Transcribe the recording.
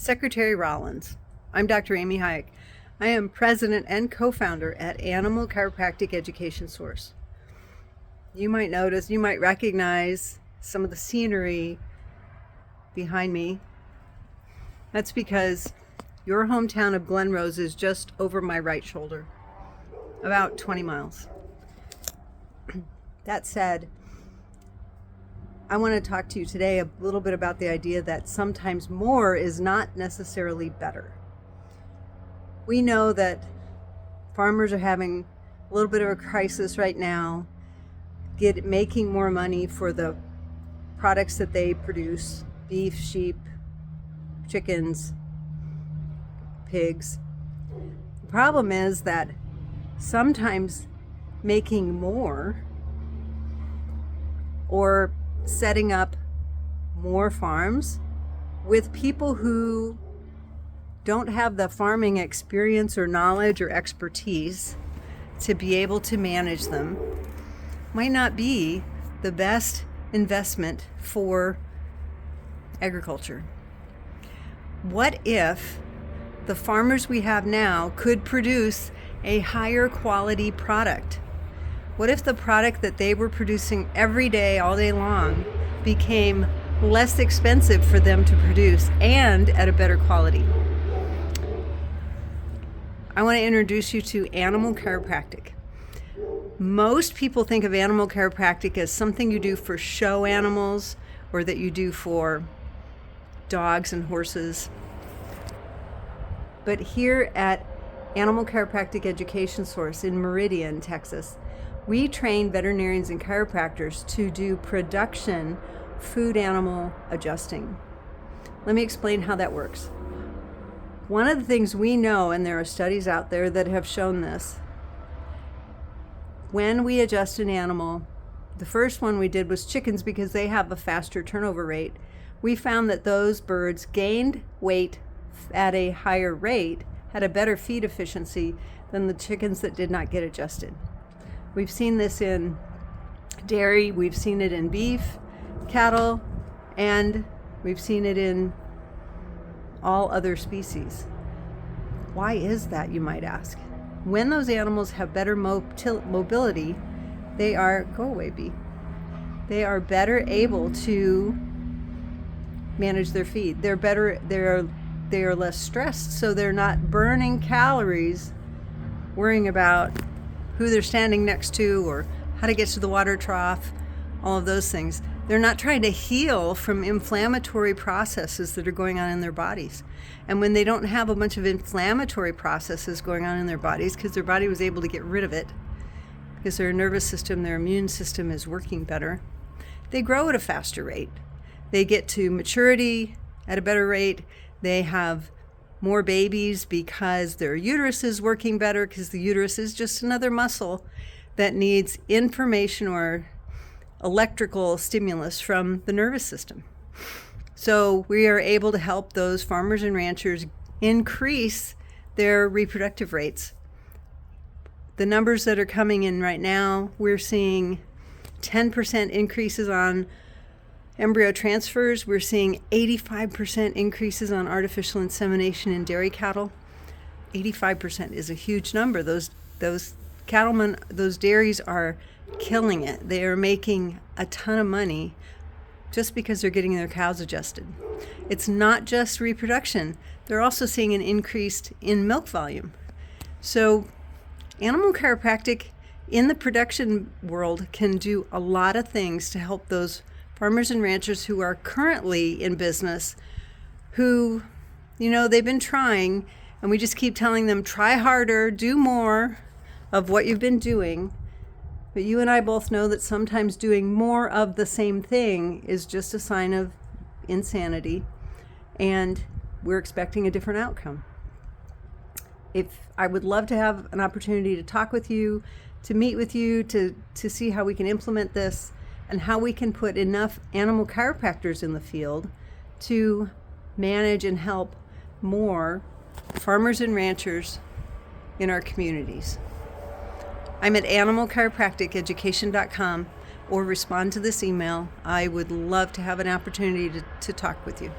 Secretary Rollins. I'm Dr. Amy Hayek. I am president and co-founder at Animal Chiropractic Education Source. You might notice, you might recognize some of the scenery behind me. That's because your hometown of Glen Rose is just over my right shoulder, about 20 miles. That said, I want to talk to you today a little bit about the idea that sometimes more is not necessarily better. We know that farmers are having a little bit of a crisis right now, making more money for the products that they produce: beef, sheep, chickens, pigs. The problem is that sometimes making more or setting up more farms with people who don't have the farming experience or knowledge or expertise to be able to manage them might not be the best investment for agriculture. What if the farmers we have now could produce a higher quality product? What if the product that they were producing every day, all day long, became less expensive for them to produce and at a better quality? I want to introduce you to Animal Chiropractic. Most people think of Animal Chiropractic as something you do for show animals or that you do for dogs and horses. But here at Animal Chiropractic Education Source in Meridian, Texas, we train veterinarians and chiropractors to do production food animal adjusting. Let me explain how that works. One of the things we know, and there are studies out there that have shown this, when we adjust an animal, the first one we did was chickens because they have a faster turnover rate. We found that those birds gained weight at a higher rate, had a better feed efficiency than the chickens that did not get adjusted. We've seen this in dairy, we've seen it in beef, cattle, and we've seen it in all other species. Why is that, you might ask? When those animals have better mobility, they are, go away bee, they are better able to manage their feed. They are less stressed, so they're not burning calories worrying about who they're standing next to or how to get to the water trough, all of those things. They're not trying to heal from inflammatory processes that are going on in their bodies. And when they don't have a bunch of inflammatory processes going on in their bodies, because their body was able to get rid of it, because their nervous system, their immune system is working better, they grow at a faster rate. They get to maturity at a better rate. They have more babies because their uterus is working better, because the uterus is just another muscle that needs information or electrical stimulus from the nervous system. So we are able to help those farmers and ranchers increase their reproductive rates. The numbers that are coming in right now, we're seeing 10% increases on embryo transfers. We're seeing 85% increases on artificial insemination in dairy cattle. 85% is a huge number. Those cattlemen, those dairies are killing it. They are making a ton of money just because they're getting their cows adjusted. It's not just reproduction. They're also seeing an increase in milk volume. So animal chiropractic in the production world can do a lot of things to help those farmers and ranchers who are currently in business, who, they've been trying, and we just keep telling them, try harder, do more of what you've been doing. But you and I both know that sometimes doing more of the same thing is just a sign of insanity, and we're expecting a different outcome. I would love to have an opportunity to talk with you, to meet with you, to see how we can implement this and how we can put enough animal chiropractors in the field to manage and help more farmers and ranchers in our communities. I'm at animalchiropracticeducation.com, or respond to this email. I would love to have an opportunity to talk with you.